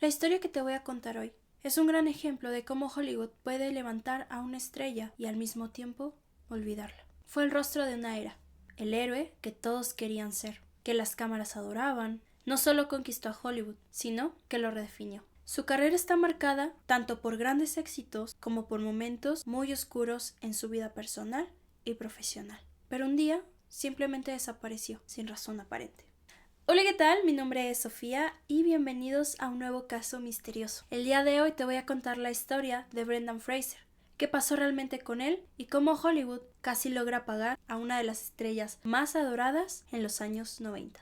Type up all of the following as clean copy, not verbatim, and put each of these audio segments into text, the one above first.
La historia que te voy a contar hoy es un gran ejemplo de cómo Hollywood puede levantar a una estrella y al mismo tiempo olvidarla. Fue el rostro de una era, el héroe que todos querían ser, que las cámaras adoraban. No solo conquistó a Hollywood, sino que lo redefinió. Su carrera está marcada tanto por grandes éxitos como por momentos muy oscuros en su vida personal y profesional. Pero un día simplemente desapareció sin razón aparente. Hola, ¿qué tal? Mi nombre es Sofía y bienvenidos a un nuevo caso misterioso. El día de hoy te voy a contar la historia de Brendan Fraser, qué pasó realmente con él y cómo Hollywood casi logra apagar a una de las estrellas más adoradas en los años 90.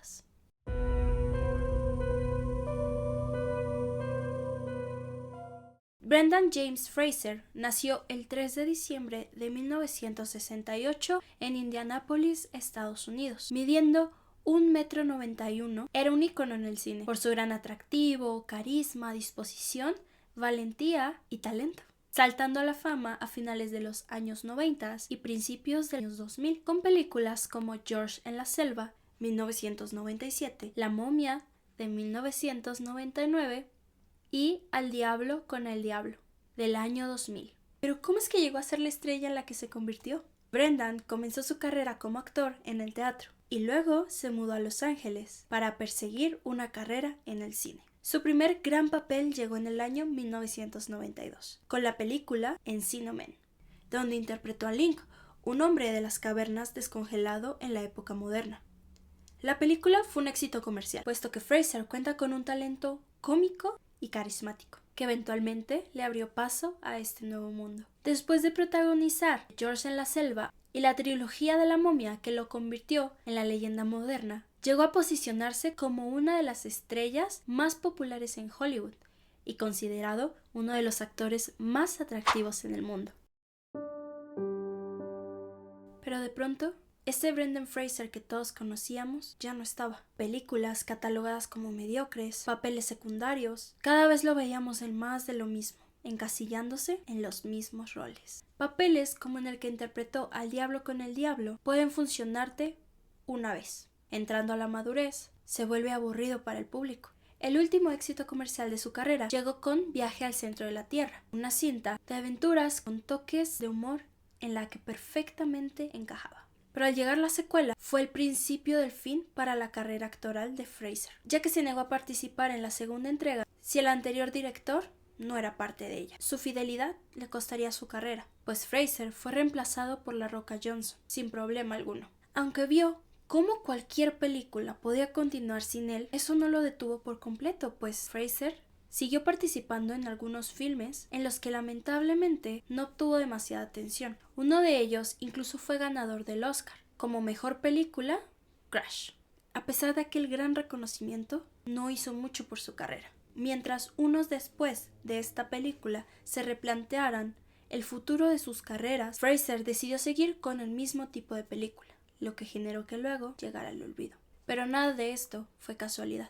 Brendan James Fraser nació el 3 de diciembre de 1968 en Indianápolis, Estados Unidos, midiendo 1,91 m. Era un ícono en el cine por su gran atractivo, carisma, disposición, valentía y talento, saltando a la fama a finales de los años 90 y principios de los 2000 con películas como George en la selva, 1997, La momia, de 1999, y Al diablo con el diablo, del año 2000. Pero ¿cómo es que llegó a ser la estrella en la que se convirtió? Brendan comenzó su carrera como actor en el teatro y luego se mudó a Los Ángeles para perseguir una carrera en el cine. Su primer gran papel llegó en el año 1992, con la película Encino Man, donde interpretó a Link, un hombre de las cavernas descongelado en la época moderna. La película fue un éxito comercial, puesto que Fraser cuenta con un talento cómico y carismático, que eventualmente le abrió paso a este nuevo mundo. Después de protagonizar George en la selva y la trilogía de la momia que lo convirtió en la leyenda moderna, llegó a posicionarse como una de las estrellas más populares en Hollywood y considerado uno de los actores más atractivos en el mundo. Pero de pronto, este Brendan Fraser que todos conocíamos ya no estaba. Películas catalogadas como mediocres, papeles secundarios, cada vez lo veíamos en más de lo mismo, encasillándose en los mismos roles. Papeles como en el que interpretó Al diablo con el diablo pueden funcionarte una vez. Entrando a la madurez, se vuelve aburrido para el público. El último éxito comercial de su carrera llegó con Viaje al centro de la Tierra, una cinta de aventuras con toques de humor en la que perfectamente encajaba. Pero al llegar la secuela fue el principio del fin para la carrera actoral de Fraser, ya que se negó a participar en la segunda entrega si el anterior director no era parte de ella. Su fidelidad le costaría su carrera, pues Fraser fue reemplazado por La Roca Johnson, sin problema alguno. Aunque vio cómo cualquier película podía continuar sin él, eso no lo detuvo por completo, pues Fraser siguió participando en algunos filmes en los que lamentablemente no obtuvo demasiada atención. Uno de ellos incluso fue ganador del Oscar como mejor película, Crash. A pesar de aquel gran reconocimiento, no hizo mucho por su carrera. Mientras unos después de esta película se replantearan el futuro de sus carreras, Fraser decidió seguir con el mismo tipo de película, lo que generó que luego llegara el olvido. Pero nada de esto fue casualidad.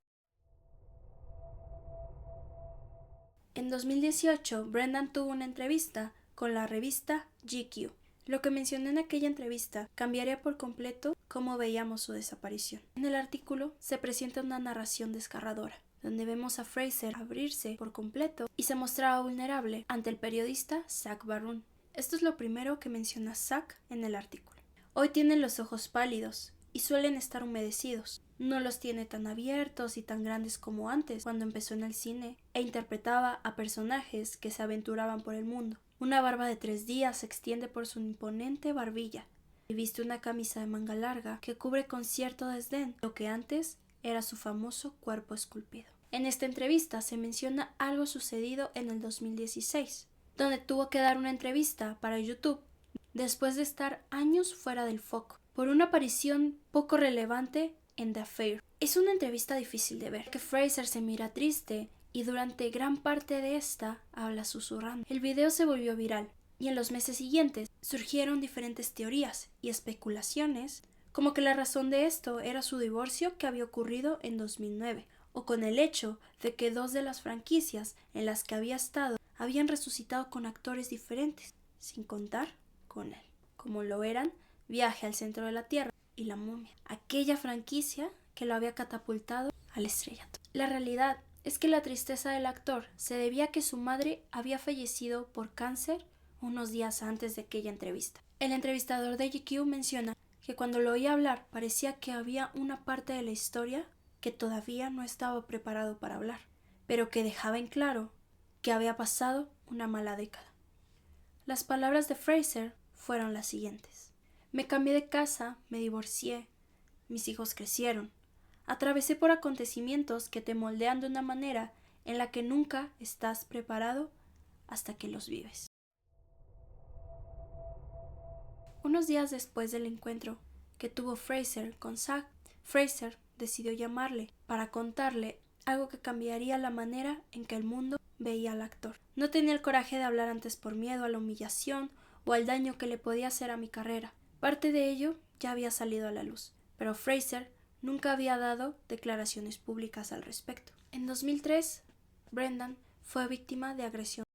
En 2018, Brendan tuvo una entrevista con la revista GQ. Lo que mencioné en aquella entrevista cambiaría por completo cómo veíamos su desaparición. En el artículo se presenta una narración desgarradora, donde vemos a Fraser abrirse por completo y se mostraba vulnerable ante el periodista Sacha Baron. Esto es lo primero que menciona Sacha en el artículo. Hoy tiene los ojos pálidos y suelen estar humedecidos. No los tiene tan abiertos y tan grandes como antes, cuando empezó en el cine e interpretaba a personajes que se aventuraban por el mundo. Una barba de 3 días se extiende por su imponente barbilla y viste una camisa de manga larga que cubre con cierto desdén lo que antes era su famoso cuerpo esculpido. En esta entrevista se menciona algo sucedido en el 2016, donde tuvo que dar una entrevista para YouTube después de estar años fuera del foco por una aparición poco relevante en The Affair. Es una entrevista difícil de ver, que Fraser se mira triste y durante gran parte de esta habla susurrando. El video se volvió viral y en los meses siguientes surgieron diferentes teorías y especulaciones, como que la razón de esto era su divorcio que había ocurrido en 2009, o con el hecho de que 2 de las franquicias en las que había estado habían resucitado con actores diferentes, sin contar con él, como lo eran Viaje al centro de la Tierra y La momia, aquella franquicia que lo había catapultado al estrellato. La realidad es que la tristeza del actor se debía a que su madre había fallecido por cáncer unos días antes de aquella entrevista. El entrevistador de GQ menciona que cuando lo oía hablar parecía que había una parte de la historia que todavía no estaba preparado para hablar, pero que dejaba en claro que había pasado una mala década. Las palabras de Fraser fueron las siguientes: me cambié de casa, me divorcié, mis hijos crecieron, atravesé por acontecimientos que te moldean de una manera en la que nunca estás preparado hasta que los vives. Unos días después del encuentro que tuvo Fraser con SAG, Fraser decidió llamarle para contarle algo que cambiaría la manera en que el mundo veía al actor. No tenía el coraje de hablar antes por miedo a la humillación o al daño que le podía hacer a mi carrera. Parte de ello ya había salido a la luz, pero Fraser nunca había dado declaraciones públicas al respecto. En 2003, Brendan fue víctima de agresión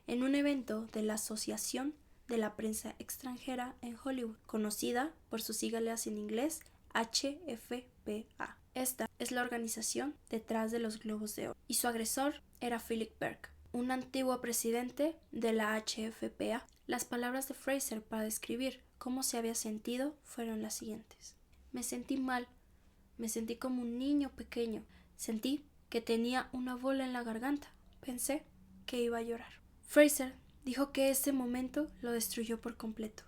en un evento de la Asociación de la Prensa Extranjera en Hollywood, conocida por sus siglas en inglés HFPA. Esta es la organización detrás de los Globos de Oro, y su agresor era Philip Berg, un antiguo presidente de la HFPA. Las palabras de Fraser para describir cómo se había sentido fueron las siguientes: me sentí mal, me sentí como un niño pequeño, sentí que tenía una bola en la garganta, pensé que iba a llorar. Fraser dijo que ese momento lo destruyó por completo,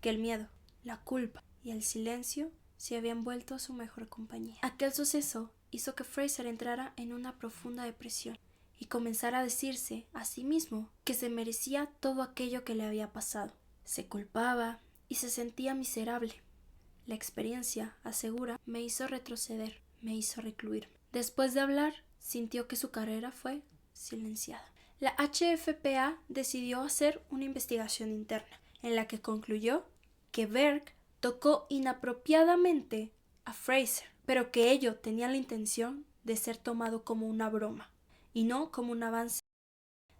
que el miedo, la culpa y el silencio se habían vuelto su mejor compañía. Aquel suceso hizo que Fraser entrara en una profunda depresión y comenzara a decirse a sí mismo que se merecía todo aquello que le había pasado. Se culpaba y se sentía miserable. La experiencia, asegura, me hizo retroceder, me hizo recluirme. Después de hablar, sintió que su carrera fue silenciada. La HFPA decidió hacer una investigación interna, en la que concluyó que Berg tocó inapropiadamente a Fraser, pero que ello tenía la intención de ser tomado como una broma, y no como un avance,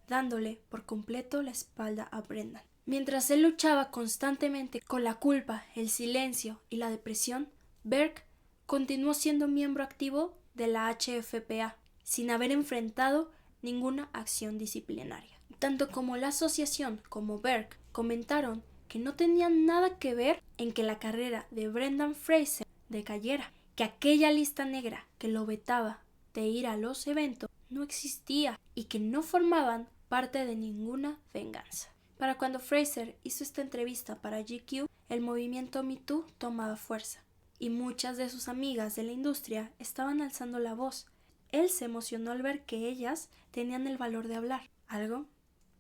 dándole por completo la espalda a Brendan. Mientras él luchaba constantemente con la culpa, el silencio y la depresión, Berg continuó siendo miembro activo de la HFPA, sin haber enfrentado ninguna acción disciplinaria. Tanto como la asociación como Berg comentaron que no tenían nada que ver en que la carrera de Brendan Fraser decayera, que aquella lista negra que lo vetaba de ir a los eventos no existía y que no formaban parte de ninguna venganza. Para cuando Fraser hizo esta entrevista para GQ, el movimiento Me Too tomaba fuerza y muchas de sus amigas de la industria estaban alzando la voz. Él se emocionó al ver que ellas tenían el valor de hablar, algo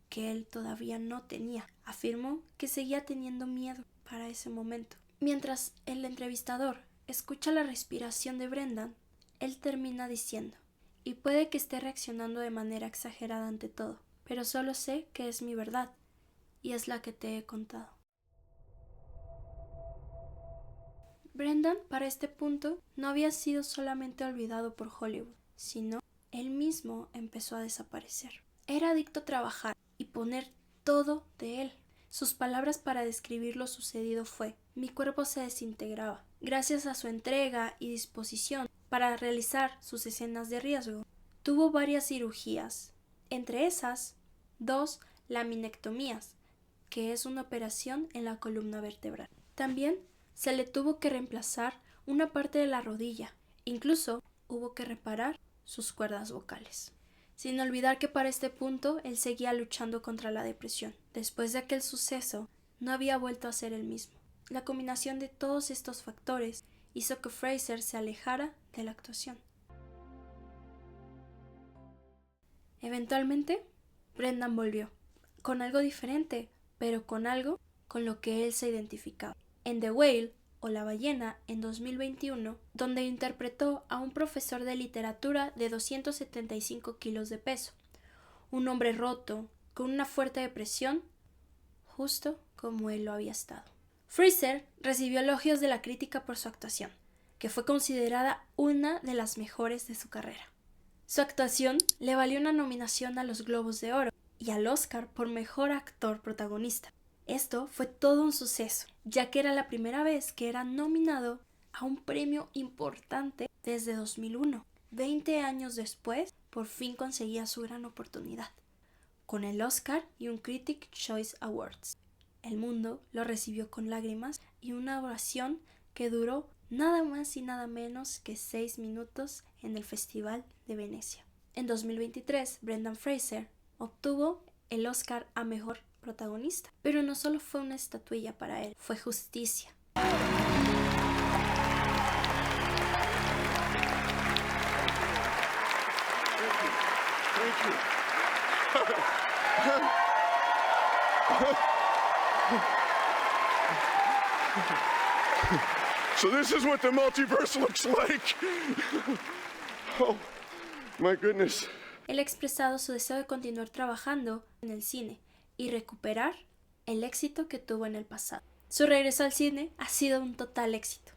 que él todavía no tenía. Afirmó que seguía teniendo miedo para ese momento. Mientras el entrevistador escucha la respiración de Brendan, él termina diciendo: y puede que esté reaccionando de manera exagerada ante todo, pero solo sé que es mi verdad y es la que te he contado. Brendan, para este punto, no había sido solamente olvidado por Hollywood, sino él mismo empezó a desaparecer. Era adicto a trabajar y poner todo de él. Sus palabras para describir lo sucedido fue: mi cuerpo se desintegraba. Gracias a su entrega y disposición para realizar sus escenas de riesgo, tuvo varias cirugías, entre esas 2 laminectomías, que es una operación en la columna vertebral. También se le tuvo que reemplazar una parte de la rodilla, incluso hubo que reparar sus cuerdas vocales. Sin olvidar que para este punto él seguía luchando contra la depresión. Después de aquel suceso, no había vuelto a ser el mismo. La combinación de todos estos factores hizo que Fraser se alejara de la actuación. Eventualmente, Brendan volvió, con algo diferente, pero con algo con lo que él se identificaba. En The Whale, o La ballena, en 2021, donde interpretó a un profesor de literatura de 275 kilos de peso, un hombre roto, con una fuerte depresión, justo como él lo había estado. Fraser recibió elogios de la crítica por su actuación, que fue considerada una de las mejores de su carrera. Su actuación le valió una nominación a los Globos de Oro y al Oscar por Mejor Actor Protagonista. Esto fue todo un suceso, ya que era la primera vez que era nominado a un premio importante desde 2001. 20 años después por fin conseguía su gran oportunidad, con el Oscar y un Critics' Choice Awards. El mundo lo recibió con lágrimas y una ovación que duró nada más y nada menos que 6 minutos en el Festival de Venecia. En 2023, Brendan Fraser obtuvo el Oscar a Mejor Protagonista, pero no solo fue una estatuilla para él, fue justicia. So this is what the multiverse looks like. Oh, my goodness. Él ha expresado su deseo de continuar trabajando en el cine y recuperar el éxito que tuvo en el pasado. Su regreso al cine ha sido un total éxito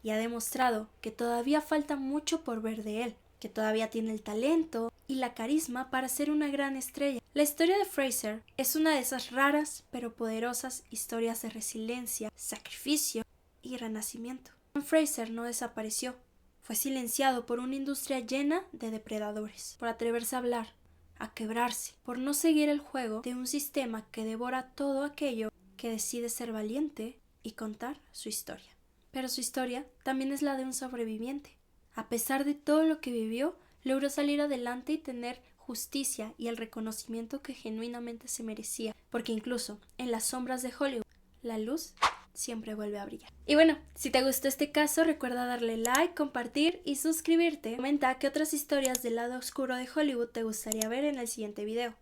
y ha demostrado que todavía falta mucho por ver de él, que todavía tiene el talento y la carisma para ser una gran estrella. La historia de Fraser es una de esas raras pero poderosas historias de resiliencia, sacrificio y renacimiento. Fraser no desapareció, fue silenciado por una industria llena de depredadores, por atreverse a hablar, a quebrarse, por no seguir el juego de un sistema que devora todo aquello que decide ser valiente y contar su historia. Pero su historia también es la de un sobreviviente. A pesar de todo lo que vivió, logró salir adelante y tener justicia y el reconocimiento que genuinamente se merecía, porque incluso en las sombras de Hollywood, la luz siempre vuelve a brillar. Y bueno, si te gustó este caso, recuerda darle like, compartir y suscribirte. Comenta qué otras historias del lado oscuro de Hollywood te gustaría ver en el siguiente video.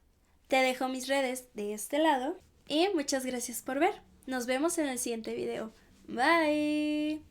Te dejo mis redes de este lado y muchas gracias por ver. Nos vemos en el siguiente video. Bye.